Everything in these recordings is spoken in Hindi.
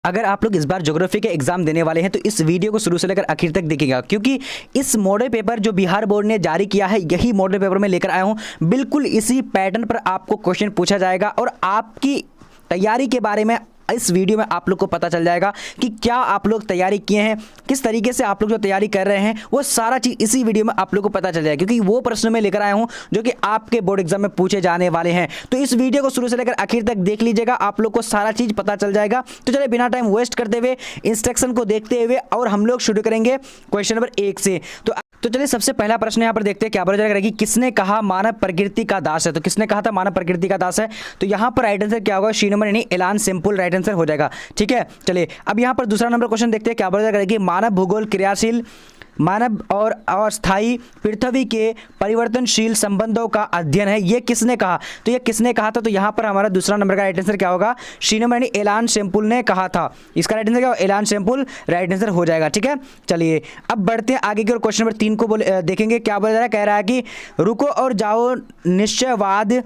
अगर आप लोग इस बार ज्योग्राफी के एग्जाम देने वाले हैं तो इस वीडियो को शुरू से लेकर आखिर तक देखिएगा, क्योंकि इस मॉडल पेपर जो बिहार बोर्ड ने जारी किया है यही मॉडल पेपर में लेकर आया हूं। बिल्कुल इसी पैटर्न पर आपको क्वेश्चन पूछा जाएगा और आपकी तैयारी के बारे में इस वीडियो में आप लोग को पता चल जाएगा कि क्या आप लोग तैयारी किए हैं, किस तरीके से आप लोग जो तैयारी कर रहे हैं वो सारा चीज़ इसी वीडियो में आप लोग को पता चल जाएगा, क्योंकि वो प्रश्न मैं लेकर आया हूं जो कि आपके बोर्ड एग्जाम में पूछे जाने वाले हैं। तो इस वीडियो को शुरू से लेकर आखिर तक देख लीजिएगा, आप लोग को सारा चीज़ पता चल जाएगा। तो चलिए बिना टाइम वेस्ट करते हुए इंस्ट्रक्शन को देखते हुए और हम लोग शुरू करेंगे क्वेश्चन नंबर 1 से। तो चलिए सबसे पहला प्रश्न यहाँ पर देखते हैं क्या बोला जाएगा कि किसने कहा मानव प्रकृति का दास है। तो किसने कहा था मानव प्रकृति का दास है, तो यहाँ पर राइट आंसर क्या होगा, सी नंबर यानी एलान सिंपल राइट आंसर हो जाएगा। ठीक है, चलिए अब यहाँ पर दूसरा नंबर क्वेश्चन देखते हैं क्या बोला जाएगा कि मानव भूगोल क्रियाशील मानव और अस्थायी पृथ्वी के परिवर्तनशील संबंधों का अध्ययन है, ये किसने कहा। तो ये किसने कहा था, तो यहाँ पर हमारा दूसरा नंबर का राइट आंसर क्या होगा, सी नंबर यानी एलान सेम्पुल ने कहा था। इसका राइट आंसर क्या होगा, एलान सेम्पुल राइट आंसर हो जाएगा। ठीक है, चलिए अब बढ़ते हैं आगे की ओर। क्वेश्चन नंबर 3 को देखेंगे क्या बोला जा रहा है, कह रहा है कि रुको और जाओ निश्चयवाद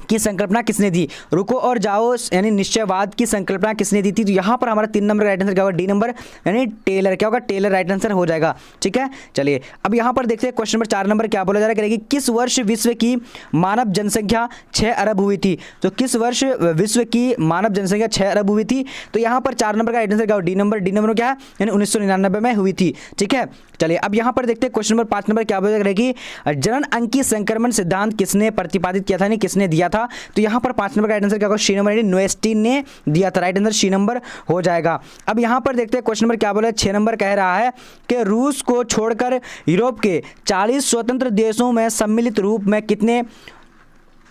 की संकल्पना किसने दी। रुको और जाओ यानी निश्चयवाद की संकल्पना किसने दी थी, तो यहाँ पर हमारा 3 नंबर राइट आंसर क्या होगा, डी नंबर यानी टेलर। क्या होगा, टेलर राइट आंसर हो जाएगा। ठीक है, चलिए अब यहाँ पर देखते हैं क्वेश्चन नंबर 4 नंबर क्या बोला जा रहा है कि किस वर्ष विश्व की मानव जनसंख्या 6 अरब हुई थी। तो किस वर्ष विश्व की मानव जनसंख्या 6 अरब हुई थी, तो यहाँ पर 4 नंबर का राइट आंसर क्या होगा, डी नंबर। डी नंबर क्या है, यानी 1999 में हुई थी। ठीक है, चलिए अब यहाँ पर देखते हैं क्वेश्चन नंबर 5 नंबर क्या बोला जा रहा है कि जनन अंकी संक्रमण सिद्धांत किसने प्रतिपादित किया था, यानी किसने दिया था। तो यहाँ पर 5 नंबर का राइट आंसर क्या होगा, सी नंबर यानी नोएस्टीन ने दिया था। राइट आंसर सी नंबर हो जाएगा। अब यहाँ पर देखते हैं क्वेश्चन नंबर क्या बोला है, 6 नंबर कह रहा है कि रूस को छोड़कर यूरोप के 40 स्वतंत्र देशों में सम्मिलित रूप में कितने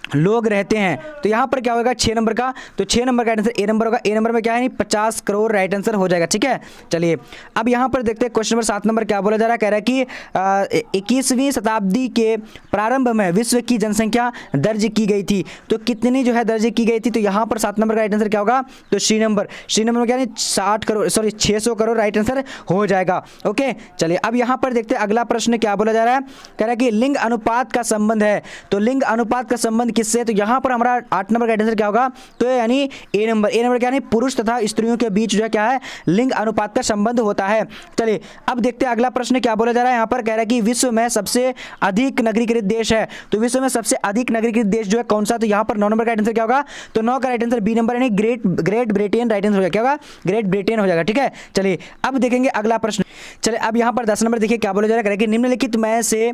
लोग रहते हैं। तो यहाँ पर क्या होगा 6 नंबर का, तो 6 नंबर का आंसर ए नंबर होगा। ए नंबर में क्या है, 50 करोड़ राइट आंसर हो जाएगा। ठीक है, चलिए अब यहाँ पर देखते हैं क्वेश्चन नंबर 7 नंबर क्या बोला जा रहा है, कह रहा है कि 21वीं शताब्दी के प्रारंभ में विश्व की जनसंख्या दर्ज की गई थी। तो कितनी जो है दर्ज की गई थी, तो यहाँ पर 7 नंबर का राइट आंसर क्या होगा, तो सी नंबर। सी नंबर में क्या है 60 crore sorry 600 crore right answer हो जाएगा। ओके, चलिए अब यहाँ पर देखते हैं अगला प्रश्न क्या बोला जा रहा है, कह रहा है कि लिंग अनुपात का संबंध है। तो लिंग अनुपात का संबंध किससे, तो यहाँ पर हमारा 8 नंबर का आंसर क्या होगा, तो यानी ए नंबर। ए नंबर क्या है, पुरुष तथा स्त्रियों के बीच जो है क्या है, लिंग अनुपात का संबंध होता है। चलिए अब देखते हैं अगला प्रश्न क्या बोला जा रहा है, यहाँ पर कह रहा है कि विश्व में सबसे अधिक नगरीकृत देश है। तो विश्व में सबसे अधिक नगरीकृत देश जो है कौन सा, तो यहाँ पर 9 नंबर का आंसर क्या होगा, तो 9 का राइट आंसर बी नंबर यानी ग्रेट ब्रिटेन राइट आंसर हो जाएगा। क्या होगा, ग्रेट ब्रिटेन हो जाएगा। ठीक है, चलिए अब देखेंगे अगला प्रश्न। चलिए अब यहाँ पर 10 नंबर देखिए क्या बोला जा रहा है कि निम्नलिखित में से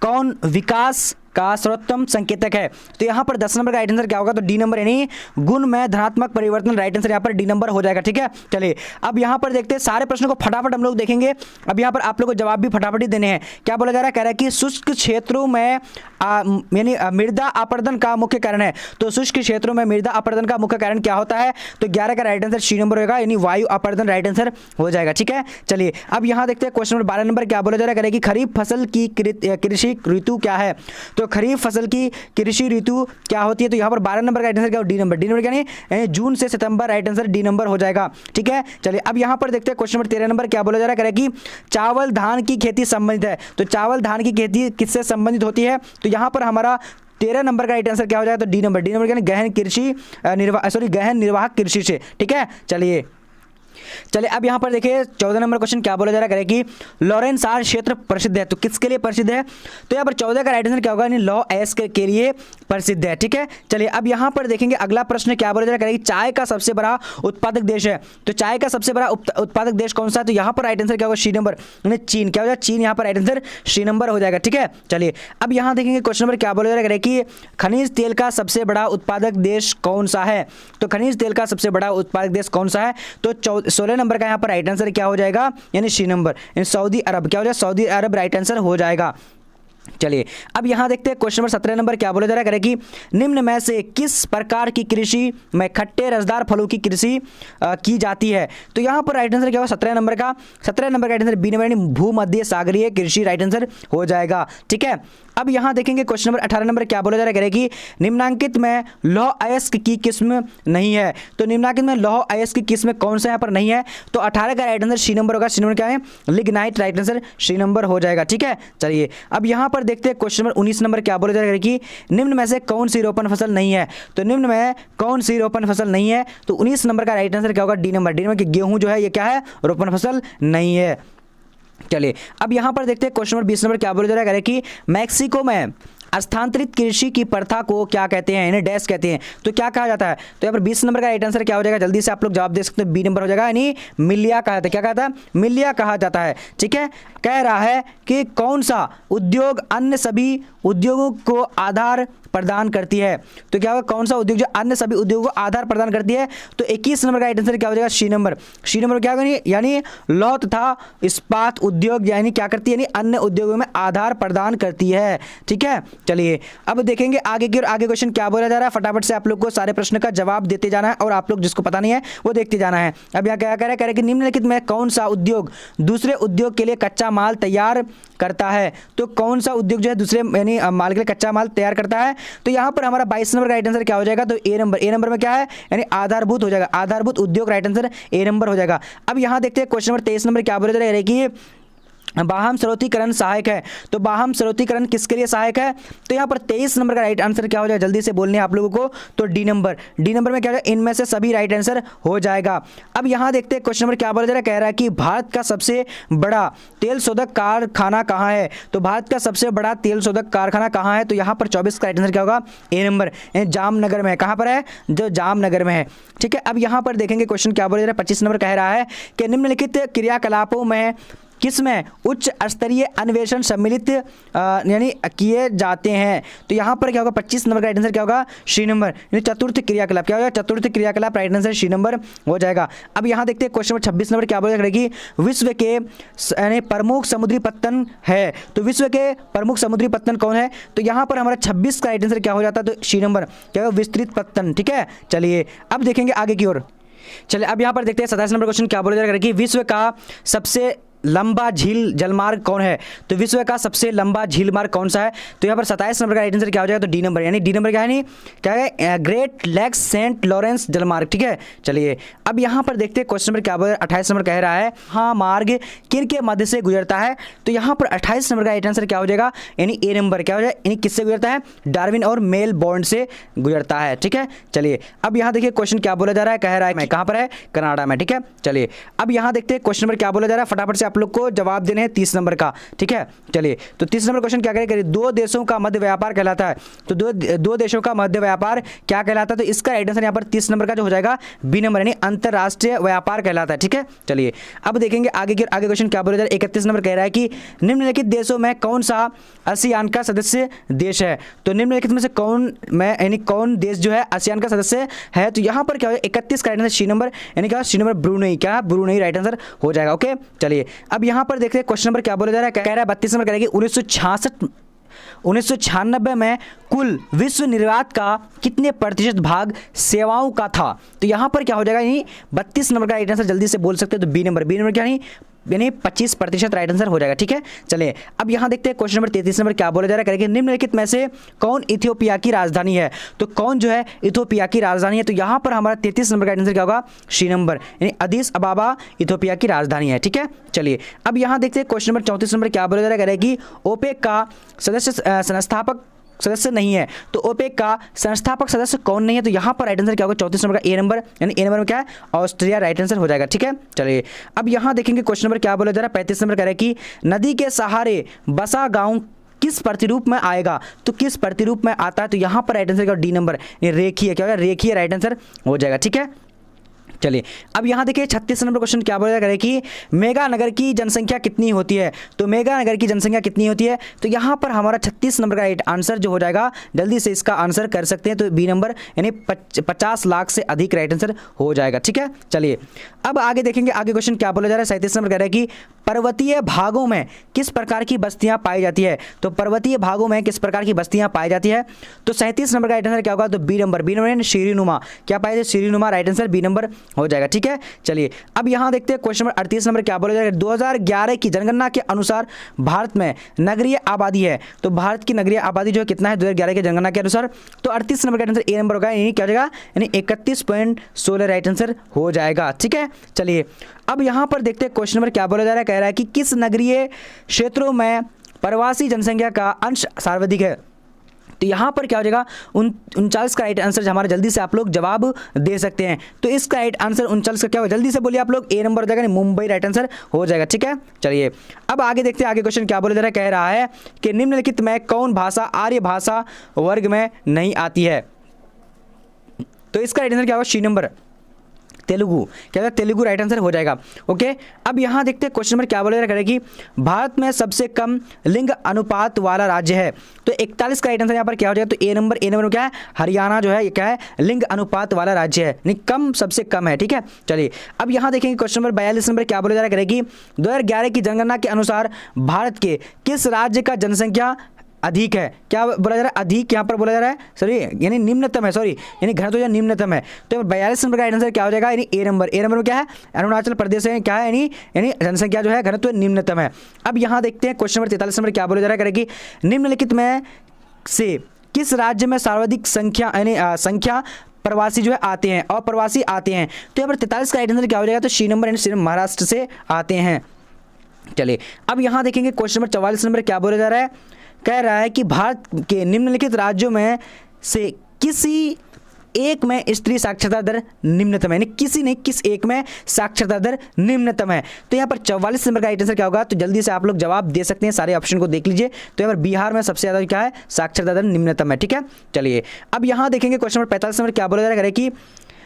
कौन विकास का सर्वोत्तम संकेतक है। तो यहाँ पर 10 नंबर का राइट आंसर क्या होगा, तो डी नंबर यानी गुण में धनात्मक परिवर्तन राइट आंसर यहाँ पर डी नंबर हो जाएगा। ठीक है, चलिए अब यहाँ पर देखते हैं सारे प्रश्नों को फटाफट हम लोग देखेंगे। अब यहाँ पर आप लोग को जवाब भी फटाफट ही देने हैं। क्या बोला जा रहा है, कह रहा है कि शुष्क क्षेत्रों में यानी मृदा अपरदन का मुख्य कारण है। तो शुष्क क्षेत्रों में मृदा अपरदन का मुख्य कारण क्या होता है, तो 11 का राइट आंसर सी नंबर होगा यानी वायु अपरदन राइट आंसर हो जाएगा। ठीक है, चलिए अब यहाँ देखते हैं क्वेश्चन नंबर 12 नंबर क्या बोला जा रहा है कि खरीफ फसल की कृषि ऋतु क्या है। तो खरीफ फसल की कृषि ऋतु क्या होती है, तो यहाँ पर 12 नंबर का राइट आंसर क्या, डी नंबर। डी नंबर क्या नहीं, जून से सितंबर राइट आंसर डी नंबर हो जाएगा। ठीक है, चलिए अब यहाँ पर देखते हैं क्वेश्चन नंबर 13 नंबर क्या बोला जा रहा है कि चावल धान की खेती संबंधित है। तो चावल धान की खेती किससे संबंधित होती है, तो यहाँ पर हमारा 13 नंबर का राइट आंसर क्या हो जाएगा, तो डी नंबर। डी नंबर क्या गहन कृषि गहन निर्वाहक कृषि से। ठीक है, चलिए अब यहाँ पर देखिए 14 नंबर क्वेश्चन क्या बोला जा रहा है कि लॉरेंस आर क्षेत्र प्रसिद्ध है। तो किसके लिए प्रसिद्ध है, तो यहाँ पर 14 का राइट आंसर क्या होगा, यानी लॉ एस के लिए प्रसिद्ध है। ठीक है, चलिए अब यहाँ पर देखेंगे अगला प्रश्न क्या बोला जा रहा है कि चाय का सबसे बड़ा उत्पादक देश है। तो चाय का सबसे बड़ा उत्पादक देश कौन सा है, तो यहाँ पर राइट आंसर क्या होगा, सी नंबर यानी चीन। क्या हो जाएगा, चीन यहाँ पर राइट आंसर सी नंबर हो जाएगा। ठीक है, चलिए अब यहाँ देखेंगे क्वेश्चन नंबर क्या बोला जा रहा है कि खनिज तेल का सबसे बड़ा उत्पादक देश कौन सा है। तो खनिज तेल का सबसे बड़ा उत्पादक देश कौन सा है, तो 16 नंबर का यहाँ पर राइट आंसर क्या हो जाएगा, यानी सी नंबर यानी सऊदी अरब। क्या हो जाएगा, सऊदी अरब राइट आंसर हो जाएगा। चलिए अब यहाँ देखते हैं क्वेश्चन नंबर 17 नंबर क्या बोला जा रहा है कि निम्न में से किस प्रकार की कृषि में खट्टे रसदार फलों की कृषि की जाती है। तो यहाँ पर राइट आंसर क्या होगा, 17 नंबर का राइट आंसर बी नंबर यानी भूमध्य सागरीय कृषि राइट आंसर हो जाएगा। ठीक है, अब यहाँ देखेंगे क्वेश्चन नंबर 18 नंबर क्या बोला जा रहा है कि निम्नांकित में लौह अयस्क की किस्म नहीं है। तो निम्नांकित में लौह अयस्क की किस्म कौन सा यहाँ पर नहीं है? तो 18 का राइट आंसर सी नंबर होगा। सी नंबर क्या है? Lignite right answer C number हो जाएगा। ठीक है, चलिए अब यहाँ पर देखते हैं क्वेश्चन नंबर 19 नंबर क्या बोला जा रहा है कि निम्न में से कौन सी रोपण फसल नहीं है? तो निम्न में कौन सी रोपण फसल नहीं है? तो 19 नंबर का राइट आंसर क्या होगा? D number. डी नंबर की गेहूं जो है ये क्या है? रोपण फसल नहीं है। चलिए अब यहां पर देखते हैं क्वेश्चन नंबर 20 नंबर क्या बोला जा रहा है कि मैक्सिको में स्थानांतरित कृषि की प्रथा को क्या कहते हैं? यानी डैश कहते हैं। तो क्या कहा जाता है? तो यहाँ पर 20 नंबर का राइट आंसर क्या हो जाएगा? जल्दी से आप लोग जवाब दे सकते हैं, बी नंबर हो जाएगा, यानी मिलिया कहा जाता है। क्या कहा था? मिलिया कहा जाता है। ठीक है, कह रहा है कि कौन सा उद्योग अन्य सभी उद्योगों को आधार प्रदान करती है? तो क्या होगा? कौन सा उद्योग जो अन्य सभी उद्योगों को आधार प्रदान करती है? तो 21 नंबर का राइट आंसर क्या हो जाएगा? सी नंबर। सी नंबर क्या होगा? यानी लौह तथा इस्पात उद्योग यानी क्या करती है? यानी अन्य उद्योगों में आधार प्रदान करती है। ठीक है, चलिए अब देखेंगे आगे की और आगे क्वेश्चन क्या बोला जा रहा है। फटाफट से आप लोग को सारे प्रश्न का जवाब देते जाना है और आप लोग जिसको पता नहीं है वो देखते जाना है। अब यहाँ क्या कह रहा है कि निम्नलिखित में कौन सा उद्योग दूसरे उद्योग के लिए कच्चा माल तैयार करता है? तो कौन सा उद्योग जो है दूसरे यानी माल के लिए कच्चा माल तैयार करता है? तो यहाँ पर हमारा 22 नंबर का राइट आंसर क्या हो जाएगा? तो ए नंबर। ए नंबर में क्या है? यानी आधारभूत हो जाएगा। आधारभूत उद्योग राइट आंसर ए नंबर हो जाएगा। अब यहाँ देखते हैं क्वेश्चन नंबर 23 नंबर क्या बोला जा रहा है कि बाह्य स्रोतीकरण सहायक है। तो बाह्य स्रोतीकरण किसके लिए सहायक है? तो यहाँ पर 23 नंबर का राइट आंसर क्या हो जाएगा? जल्दी से बोलने आप लोगों को। तो डी नंबर। डी नंबर में क्या होगा? इनमें से सभी राइट आंसर हो जाएगा। अब यहाँ देखते हैं क्वेश्चन नंबर क्या बोला जा रहा है। कह रहा है कि भारत का सबसे बड़ा तेल शोधक कारखाना कहाँ है? तो भारत का सबसे बड़ा तेल शोधक कारखाना कहाँ है? तो यहाँ पर 24 का राइट आंसर क्या होगा? ए नंबर। जामनगर में। कहाँ पर है? जो जामनगर में है। ठीक है, अब यहाँ पर देखेंगे क्वेश्चन क्या बोला जा रहा है। 25 नंबर कह रहा है कि निम्नलिखित क्रियाकलापों में किसमें उच्च स्तरीय अन्वेषण सम्मिलित यानी किए जाते हैं? तो यहाँ पर क्या होगा? 25 नंबर का राइट आंसर क्या होगा? C number. यानी चतुर्थ क्रियाकलाप। क्या होगा? चतुर्थ क्रियाकलाप राइट आंसर सी नंबर हो जाएगा। अब यहाँ देखते हैं क्वेश्चन नंबर 26 नंबर क्या बोला जा रहा है कि विश्व के यानी प्रमुख समुद्री पत्तन है। तो विश्व के प्रमुख समुद्री पत्तन कौन है? तो यहाँ पर हमारा 26 का राइट आंसर क्या हो जाता है? तो सी नंबर। क्या होगा? विस्तृत पत्तन। ठीक है, चलिए अब देखेंगे आगे की ओर। चलिए अब यहाँ पर देखते हैं 27 नंबर क्वेश्चन क्या बोला जा रहा है कि विश्व का सबसे लंबा झील जलमार्ग कौन है? तो विश्व का सबसे लंबा झील मार्ग कौन सा है? तो यहाँ पर 27 नंबर का राइट आंसर क्या हो जाएगा? तो डी नंबर। यानी डी नंबर क्या है? नहीं क्या है? ग्रेट लेक्स सेंट लॉरेंस जलमार्ग। ठीक है, चलिए अब यहाँ पर देखते हैं क्वेश्चन नंबर क्या बोल 28 नंबर कह रहा है हाँ मार्ग किन के मध्य से गुजरता है? तो यहाँ पर 28 नंबर का राइट आंसर क्या हो जाएगा? यानी ए नंबर। क्या हो जाएगा? यानी किससे गुजरता है? डार्विन और मेलबोर्न से गुजरता है। ठीक है, चलिए अब यहाँ देखिए क्वेश्चन क्या बोला जा रहा है। कह रहा है मैं कहाँ पर है? कनाडा में। ठीक है, चलिए अब यहाँ देखते हैं क्वेश्चन नंबर क्या बोला जा रहा है। फटाफट से आप लोग को जवाब देने हैं 30 नंबर का। ठीक है, चलिए तो 30 नंबर क्वेश्चन क्या करें? दो देशों का मध्य व्यापार कहलाता है। तो दो देशों का मध्य व्यापार क्या कहलाता है? तो इसका राइट आंसर यहाँ पर 30 नंबर का जो हो जाएगा बी नंबर। यानी अंतरराष्ट्रीय व्यापार कहलाता है। ठीक है, चलिए अब देखेंगे आगे क्वेश्चन क्या बोला जा रहा है। 31 नंबर कह रहा है कि निम्नलिखित देशों में कौन सा आसियान का सदस्य देश है? तो निम्नलिखित में से कौन देश जो है आसियान का सदस्य है? तो यहाँ पर क्या हो जाएगा? 31 का राइट आंसर सी नंबर। यानी क्या? C number Brunei. क्या? ब्रूनेई राइट आंसर हो जाएगा। ओके, चलिए अब यहाँ पर देखते हैं क्वेश्चन नंबर क्या बोला जा रहा है। कह रहा है 32 नंबर कह रहा है कि 1996 में कुल विश्व निर्यात का कितने प्रतिशत भाग सेवाओं का था? तो यहाँ पर क्या हो जाएगा? यानी 32 नंबर का राइट आंसर जल्दी से बोल सकते हो तो बी नंबर। बी नंबर क्या? यानी 25% राइट आंसर हो जाएगा। ठीक है, चलिए अब यहाँ देखते हैं क्वेश्चन नंबर 33 नंबर क्या बोला जा रहा है। निम्नलिखित में से कौन इथियोपिया की राजधानी है? तो कौन जो है इथियोपिया की राजधानी है? तो यहाँ पर हमारा 33 नंबर का आंसर क्या होगा? C number. यानी अदीस अबाबा इथियोपिया की राजधानी है। ठीक है, चलिए अब यहाँ देखते हैं क्वेश्चन नंबर 34 नंबर क्या बोला जा रहा है कि ओपेक का संस्थापक सदस्य नहीं है। तो ओपेक का संस्थापक सदस्य कौन नहीं है? तो यहाँ पर राइट आंसर क्या होगा? 34 नंबर का ए नंबर। यानी ए नंबर में क्या है? ऑस्ट्रिया राइट आंसर हो जाएगा। ठीक है, चलिए अब यहाँ देखेंगे क्वेश्चन नंबर क्या बोला जा रहा है। 35 नंबर कह रहा है कि नदी के सहारे बसा गांव किस प्रतिरूप में आएगा? तो किस प्रतिरूप में आता है? तो यहाँ पर राइट आंसर क्या? D number. रेखीय। क्या होगा? रेखीय राइट आंसर हो जाएगा। ठीक है, चलिए अब यहाँ देखिए 36 नंबर क्वेश्चन क्या बोला जा रहा है कि मेगा नगर की जनसंख्या कितनी होती है? तो मेगा नगर की जनसंख्या कितनी होती है? तो यहाँ पर हमारा 36 नंबर का राइट आंसर जो हो जाएगा, जल्दी से इसका आंसर कर सकते हैं तो बी नंबर। यानी 50 लाख से अधिक राइट आंसर हो जाएगा। ठीक है, चलिए अब आगे देखेंगे आगे क्वेश्चन क्या बोला जा रहा है। 37 नंबर कह रहा है कि पर्वतीय भागों में किस प्रकार की बस्तियां पाई जाती है? तो पर्वतीय भागों में किस प्रकार की बस्तियां पाई जाती है? तो 37 नंबर का राइट आंसर क्या होगा? तो बी नंबर। बी नंबर यानी शीरीनुमा। क्या पाए थे? शीरीनुमा राइट आंसर बी नंबर हो जाएगा। ठीक है, चलिए अब यहाँ देखते हैं क्वेश्चन नंबर 38 नंबर क्या बोला जाएगा। 2011 की जनगणना के अनुसार भारत में नगरीय आबादी है, तो भारत की नगरीय आबादी जो है कितना है 2011 की जनगणना के अनुसार, तो 38 नंबर का आंसर ए नंबर होगा, यानी क्या हो जाएगा, यानी 31.16 राइट आंसर हो जाएगा। ठीक है, चलिए अब यहाँ पर देखते हैं क्वेश्चन नंबर क्या बोला जा रहा है। कह रहा है कि किस नगरीय क्षेत्रों में प्रवासी जनसंख्या का अंश सर्वाधिक है, तो यहाँ पर क्या हो जाएगा 39 का राइट आंसर हमारा, जल्दी से आप लोग जवाब दे सकते हैं। तो इसका राइट आंसर 39 का क्या होगा, जल्दी से बोलिए आप लोग, ए नंबर हो जाएगा, मुंबई राइट आंसर हो जाएगा। ठीक है, चलिए अब आगे देखते हैं आगे क्वेश्चन क्या बोला जा रहा है। कह रहा है कि निम्नलिखित में कौन भाषा आर्य भाषा वर्ग में नहीं आती है, तो इसका राइट आंसर क्या होगा, सी नंबर तेलुगु, क्या होगा, तेलुगु राइट आंसर हो जाएगा। ओके, अब यहाँ देखते हैं क्वेश्चन नंबर क्या बोला जा रहा है कि भारत में सबसे कम लिंग अनुपात वाला राज्य है, तो 41 का राइट आंसर यहाँ पर क्या हो जाएगा, तो ए नंबर क्या है, हरियाणा जो है ये क्या है, लिंग अनुपात वाला राज्य है, यानी कम सबसे कम है। ठीक है, चलिए अब यहाँ देखेंगे क्वेश्चन नंबर 42 नंबर क्या बोला जा रहा है कि 2011 की जनगणना के अनुसार भारत के किस राज्य का जनसंख्या अधिक है, क्या बोला जा रहा है, अधिक यहाँ पर बोला जा रहा है, सॉरी यानी निम्नतम है, सॉरी यानी घनत्व जो निम्नतम है, तो 42 नंबर का आंसर क्या हो जाएगा, यानी ए नंबर में क्या है, अरुणाचल प्रदेश है, क्या है, यानी जनसंख्या जो है घनत्व निम्नतम है। अब यहाँ देखते हैं क्वेश्चन नंबर 43 नंबर क्या बोला जा रहा है कि निम्नलिखित में से किस राज्य में सर्वाधिक संख्या यानी संख्या प्रवासी जो है आते हैं और प्रवासी आते हैं, तो यहाँ पर 43 का आंसर क्या हो जाएगा, तो सी नंबर यानी महाराष्ट्र से आते हैं। चलिए अब यहाँ देखेंगे क्वेश्चन नंबर 44 नंबर क्या बोला जा रहा है। कह रहा है कि भारत के निम्नलिखित राज्यों में से किसी एक में स्त्री साक्षरता दर निम्नतम है, यानी किसी नहीं, किस एक में साक्षरता दर निम्नतम है, तो यहाँ पर 44 नंबर का राइट आंसर क्या होगा, तो जल्दी से आप लोग जवाब दे सकते हैं, सारे ऑप्शन को देख लीजिए। तो यहाँ पर बिहार में सबसे ज़्यादा क्या है, साक्षरता दर निम्नतम है। ठीक है, चलिए अब यहाँ देखेंगे क्वेश्चन नंबर 45 नंबर क्या बोला जा रहा है कि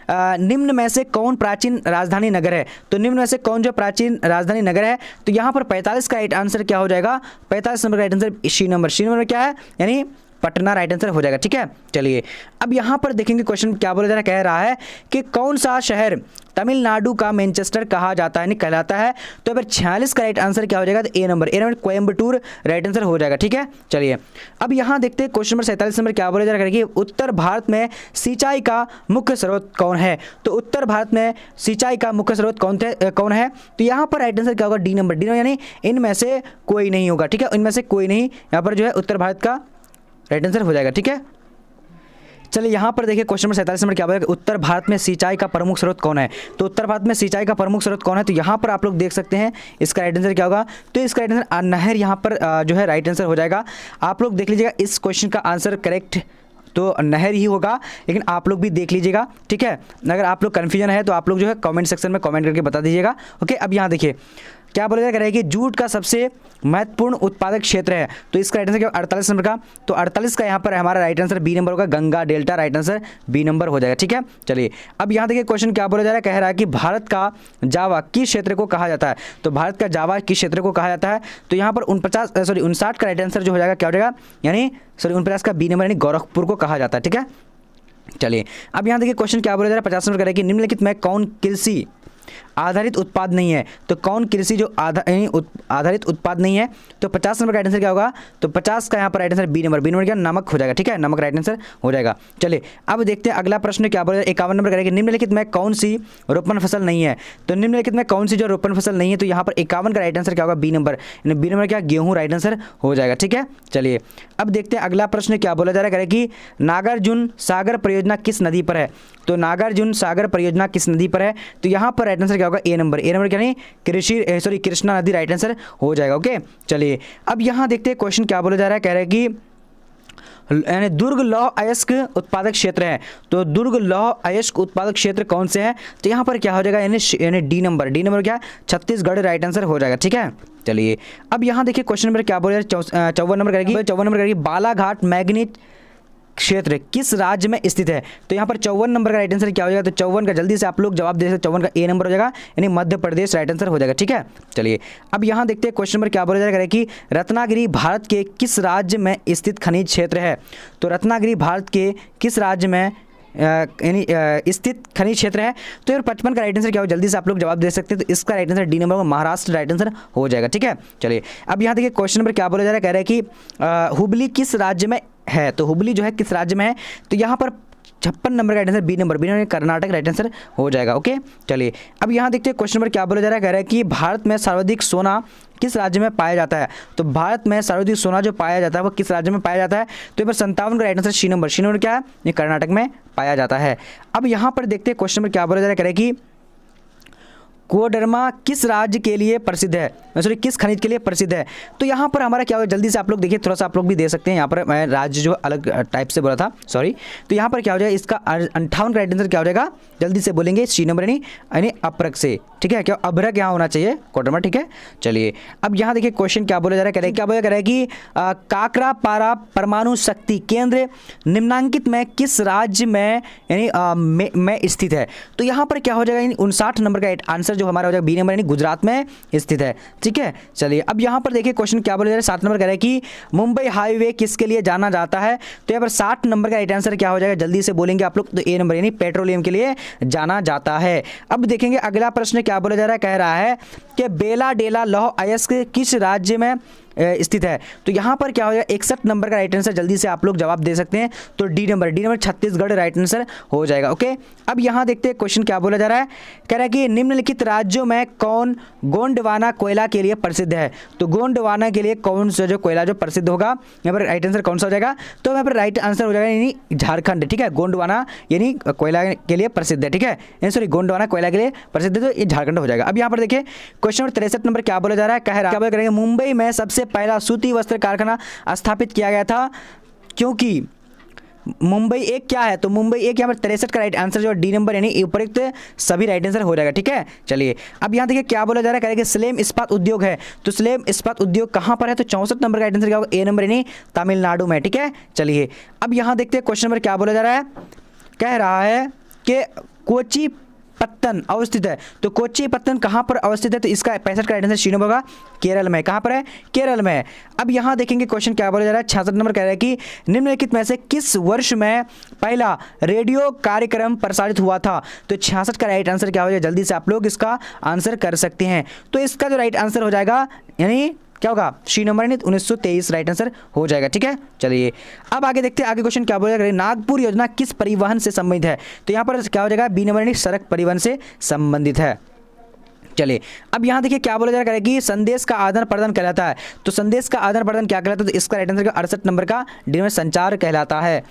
निम्न में से कौन प्राचीन राजधानी नगर है, तो निम्न में से कौन जो प्राचीन राजधानी नगर है, तो यहाँ पर 45 का राइट आंसर क्या हो जाएगा, 45 नंबर का राइट आंसर सी नंबर में क्या है, यानी पटना राइट आंसर हो जाएगा। ठीक है, चलिए अब यहाँ पर देखेंगे क्वेश्चन क्या बोला जा रहा है। कह रहा है कि कौन सा शहर तमिलनाडु का मैनचेस्टर कहा जाता है, कहलाता है, तो अगर 46 का राइट आंसर क्या हो जाएगा, तो ए नंबर कोयम्बटूर राइट आंसर हो जाएगा। ठीक है, चलिए अब यहाँ देखते हैं क्वेश्चन नंबर 47 नंबर क्या बोला जा रहा है कि उत्तर भारत में सिंचाई का मुख्य स्रोत कौन है, तो उत्तर भारत में सिंचाई का मुख्य स्रोत कौन है, तो यहाँ पर राइट आंसर क्या होगा, डी नंबर यानी इनमें से कोई नहीं होगा। ठीक है, इनमें से कोई नहीं, यहाँ पर जो है उत्तर भारत का राइट आंसर हो जाएगा। ठीक है, चलिए यहाँ पर देखिए क्वेश्चन नंबर 47 नंबर क्या बोला, उत्तर भारत में सिंचाई का प्रमुख स्रोत कौन है, तो उत्तर भारत में सिंचाई का प्रमुख स्रोत कौन है, तो यहाँ पर आप लोग देख सकते हैं इसका राइट आंसर क्या होगा, तो इसका राइट आंसर नहर यहाँ पर जो है राइट आंसर हो जाएगा। आप लोग देख लीजिएगा इस क्वेश्चन का आंसर करेक्ट तो नहर ही होगा, लेकिन आप लोग भी देख लीजिएगा। ठीक है, अगर आप लोग कन्फ्यूजन है तो आप लोग जो है कमेंट सेक्शन में कमेंट करके बता दीजिएगा। ओके, अब यहाँ देखिए क्या बोला जा रहा है कि जूट का सबसे महत्वपूर्ण उत्पादक क्षेत्र है, तो इसका राइट आंसर क्या 48 नंबर का, तो 48 का यहाँ पर हमारा राइट आंसर बी नंबर होगा, Ganga delta right answer B number हो जाएगा। ठीक है, चलिए अब यहाँ देखिए क्वेश्चन क्या बोला जा रहा है। कह रहा है कि भारत का जावा किस क्षेत्र को कहा जाता है, तो भारत का जावा किस क्षेत्र को कहा जाता है, तो यहाँ पर 59 का राइट आंसर जो हो जाएगा क्या हो जाएगा, यानी 49 का बी नंबर यानी गोरखपुर को कहा जाता है। ठीक है, चलिए अब यहाँ देखिए क्वेश्चन क्या बोला जा रहा है 50 नंबर करें कि निम्नलिखित में कौन कृषि आधारित उत्पाद नहीं है, तो कौन कृषि जो आधारित उत्पाद नहीं है, तो 50 नंबर का राइट आंसर क्या होगा, तो 50 का यहाँ पर राइट आंसर बी नंबर क्या नमक हो जाएगा। ठीक है, नमक राइट आंसर हो जाएगा। चलिए अब देखते हैं अगला प्रश्न क्या बोला 51 नंबर करेंगे निम्नलिखित में कौन सी रोपण फसल नहीं है, तो निम्नलिखित में कौन सी जो रोपण फसल नहीं है, तो यहाँ पर 51 का राइट आंसर क्या होगा, बी नंबर क्या गेहूँ राइट आंसर हो जाएगा। ठीक है, चलिए अब देखते हैं अगला प्रश्न क्या बोला जा रहा है कि नागार्जुन सागर परियोजना किस नदी पर है, तो नागार्जुन सागर परियोजना किस नदी पर है, तो यहाँ पर राइट आंसर क्या होगा, ए नंबर क्या नहीं कृष्णा नदी राइट आंसर हो जाएगा। ओके, चलिए अब यहाँ देखते हैं क्वेश्चन क्या बोला जा रहा है। कह रहे हैं कि यानी दुर्ग लौह अयस्क उत्पादक क्षेत्र है, तो दुर्ग लौह अयस्क उत्पादक क्षेत्र कौन से है, तो यहाँ पर क्या हो जाएगा, यानी डी नंबर क्या छत्तीसगढ़ राइट आंसर हो जाएगा। ठीक है, चलिए अब यहाँ देखिए क्वेश्चन नंबर क्या बोल रहे हैं 54 नंबर करेगी बालाघाट मैग्नीट क्षेत्र किस राज्य में स्थित है, तो यहाँ पर 54 नंबर का राइट आंसर क्या हो जाएगा, तो 54 का जल्दी से आप लोग जवाब दे सकते हैं, 54 का ए नंबर हो जाएगा, यानी मध्य प्रदेश राइट आंसर हो जाएगा। ठीक है, चलिए अब यहाँ देखते हैं क्वेश्चन नंबर क्या बोला जाएगा कि रत्नागिरी भारत के किस राज्य में स्थित खनिज क्षेत्र है, तो रत्नागिरी भारत के किस राज्य में यानी स्थित खनिज क्षेत्र है, तो यार 55 का राइट आंसर क्या हो, जल्दी से आप लोग जवाब दे सकते हैं, तो इसका राइट आंसर डी नंबर होगा, महाराष्ट्र राइट आंसर हो जाएगा। ठीक है, चलिए अब यहाँ देखिए क्वेश्चन नंबर क्या बोला जा रहा है। कह रहे हैं कि हुबली किस राज्य में है, तो हुबली जो है किस राज्य में है, तो यहाँ पर 56 नंबर का right answer B number Karnataka right answer हो जाएगा। ओके, चलिए अब यहाँ देखते हैं क्वेश्चन नंबर क्या बोला जा रहा है। कह रहा है कि भारत में सर्वाधिक सोना किस राज्य में पाया जाता है। तो भारत में सर्वाधिक सोना जो पाया जाता है वो किस राज्य में पाया जाता है। तो यहाँ पर 57 का राइट आंसर सी नंबर क्या है, ये कर्नाटक में पाया जाता है। अब यहाँ पर देखते हैं क्वेश्चन नंबर क्या बोला जा रहा है। कह रहा है कि कोडरमा किस राज्य के लिए प्रसिद्ध है, सॉरी किस खनिज के लिए प्रसिद्ध है। तो यहाँ पर हमारा क्या होगा, जल्दी से आप लोग देखिए, थोड़ा सा आप लोग भी दे सकते हैं। यहाँ पर मैं राज्य जो अलग टाइप से बोला था, सॉरी। तो यहाँ पर क्या हो जाएगा, इसका 58 का राइट आंसर क्या हो जाएगा, जल्दी से बोलेंगे सी नंबर यानी अभ्रक से, ठीक है। क्या अभ्रक यहाँ होना चाहिए, कोडरमा, ठीक है। चलिए अब यहाँ देखिए क्वेश्चन क्या बोला जा रहा है। क्या बोला जा रहा है कि काकरापारा परमाणु शक्ति केंद्र निम्नांकित में किस राज्य में यानी में स्थित है। तो यहाँ पर क्या हो जाएगा, 59 नंबर का आंसर जो हमारा हो जाएगा बी नंबर यानी गुजरात में स्थित है, ठीक है। चलिए अब यहाँ पर देखिए क्वेश्चन क्या बोला जा रहा है। 7 नंबर कह रहा है कि मुंबई हाईवे किसके लिए जाना जाता है। तो यहाँ पर 60 नंबर का राइट आंसर क्या हो जाएगा, जल्दी से बोलेंगे आप लोग। तो ए नंबर यानी पेट्रोलियम के लिए जाना जाता है। अब देखेंगे अगला प्रश्न क्या बोला जा रहा है। कह रहा है कि बेला डेला लौह अयस्क किस राज्य में स्थित है। तो यहाँ पर क्या हो जाएगा, 61 नंबर का राइट आंसर, जल्दी से आप लोग जवाब दे सकते हैं। तो D number Chhattisgarh right answer हो जाएगा। ओके, अब यहाँ देखते हैं क्वेश्चन क्या बोला जा रहा है। कह रहा है कि निम्नलिखित राज्यों में कौन गोंडवाना कोयला के लिए प्रसिद्ध है। तो गोंडवाना के लिए कौन सा जो कोयला जो प्रसिद्ध होगा, यहाँ पर राइट आंसर कौन सा हो जाएगा। तो यहाँ पर राइट आंसर हो जाएगा यानी झारखंड, ठीक है। गोंडवाना यानी कोयला के लिए प्रसिद्ध है, ठीक है। सॉरी, गोंडवाना कोयला के लिए प्रसिद्ध है, तो ये झारखंड हो जाएगा। अब यहाँ पर देखिए क्वेश्चन नंबर 63 नंबर क्या बोला जा रहा है। कह रहा है मुंबई में सबसे पहला सूती वस्त्र कारखाना स्थापित किया गया था, क्योंकि मुंबई एक क्या है। तो मुंबई एक, यहाँ पर 63 का राइट आंसर जो डी नंबर यानी उपयुक्त सभी राइट आंसर हो जाएगा, ठीक है। चलिए अब यहाँ देखिए क्या बोला जा रहा है। कि स्लेम इस्पात उद्योग है। तो स्लेम इस्पात उद्योग कहाँ पर है। तो 64 नंबर का राइट आंसर क्या होगा, ए नंबर यानी तमिलनाडु में, ठीक है। चलिए अब यहाँ देखते हैं क्वेश्चन नंबर क्या बोला जा रहा है। कह रहा है कि कोची पत्तन अवस्थित है। तो कोच्चि पत्तन कहाँ पर अवस्थित है। तो इसका 65 का राइट आंसर सी नंबर होगा, केरल में। कहाँ पर है, केरल में। अब यहाँ देखेंगे क्वेश्चन क्या बोला जा रहा है। 66 नंबर कह रहा है कि निम्नलिखित में से किस वर्ष में पहला रेडियो कार्यक्रम प्रसारित हुआ था। तो 66 का राइट आंसर क्या हो जाएगा, जल्दी से आप लोग इसका आंसर कर सकते हैं। तो इसका जो राइट आंसर हो जाएगा यानी क्या होगा, सी नंबर यानी 1923 राइट आंसर हो जाएगा, ठीक है। चलिए अब आगे देखते हैं आगे क्वेश्चन क्या बोलेगा। नागपुर योजना किस परिवहन से संबंधित है। तो यहाँ पर क्या हो जाएगा, बी नंबर यानी सड़क परिवहन से संबंधित है। चलिए अब यहाँ देखिए क्या बोला जा रहा है कि संदेश का आदान प्रदान कहलाता है। तो संदेश का आदान प्रदान क्या कहलाता है। तो इसका राइट आंसर 68 नंबर का डी नंबर संचार कहलाता है।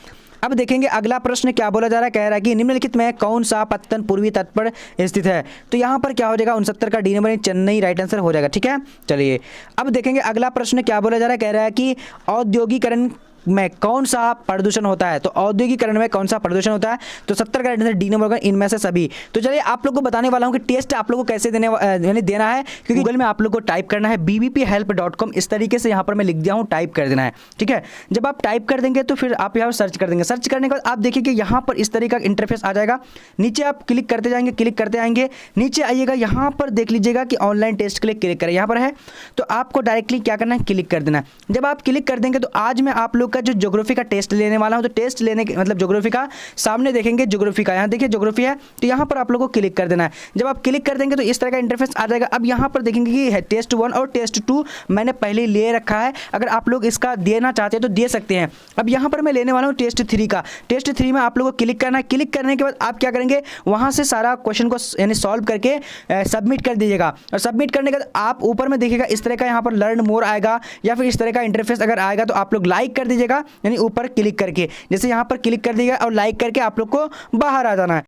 अब देखेंगे अगला प्रश्न क्या बोला जा रहा है। कह रहा है कि निम्नलिखित में कौन सा पत्तन पूर्वी तट पर स्थित है। तो यहाँ पर क्या हो जाएगा, 69 का D number Chennai right answer हो जाएगा, ठीक है। चलिए अब देखेंगे अगला प्रश्न क्या बोला जा रहा है। कह रहा है कि औद्योगिकरण में कौन सा प्रदूषण होता है। तो औद्योगिकरण में कौन सा प्रदूषण होता है। तो 70 का राइट आंसर डी नंबर होगा, इनमें से सभी। तो चलिए आप लोग को बताने वाला हूं कि टेस्ट आप लोग को कैसे देना है, क्योंकि गूगल में आप लोग को टाइप करना है bbphelp.com, इस तरीके से यहाँ पर मैं लिख दिया हूँ, टाइप कर देना है, ठीक है। जब आप टाइप कर देंगे तो फिर आप यहाँ पर सर्च कर देंगे। सर्च करने के बाद आप देखिए कि यहाँ पर इस तरीके का इंटरफेस आ जाएगा। नीचे आप क्लिक करते जाएंगे, क्लिक करते आएंगे, नीचे आइएगा, यहाँ पर देख लीजिएगा कि ऑनलाइन टेस्ट के लिए क्लिक करें, यहाँ पर है। तो आपको डायरेक्टली क्या करना है, क्लिक कर देना है। जब आप क्लिक कर देंगे तो आज मैं आप लोग का जो ज्योग्राफी का टेस्ट लेने वाला हूं। तो टेस्ट लेने के मतलब ज्योग्राफी का सामने देखेंगे, ज्योग्राफी का यहाँ देखिए ज्योग्राफी है, तो यहाँ पर आप लोगों को क्लिक कर देना है। जब आप क्लिक कर देंगे तो इस तरह का इंटरफेस आ जाएगा। अब यहाँ पर देखेंगे कि है टेस्ट 1 और टेस्ट 2 मैंने पहले ले रखा है। अगर आप लोग इसका देना चाहते हैं तो दे सकते हैं। अब यहाँ पर मैं लेने वाला हूँ टेस्ट 3 का। टेस्ट 3 में आप लोगों को क्लिक करना है। क्लिक करने के बाद आप क्या करेंगे, वहाँ से सारा क्वेश्चन को यानी सॉल्व करके सबमिट कर दीजिएगा। और सबमिट करने के बाद आप ऊपर में देखिएगा इस तरह का यहाँ पर लर्न मोर आएगा, या फिर इस तरह का इंटरफेस अगर आएगा तो आप लोग लाइक कर दीजिएगा, यानी ऊपर क्लिक करके। जैसे यहाँ पर क्लिक कर दीजिएगा और लाइक करके आप लोग को बाहर आ जाना है।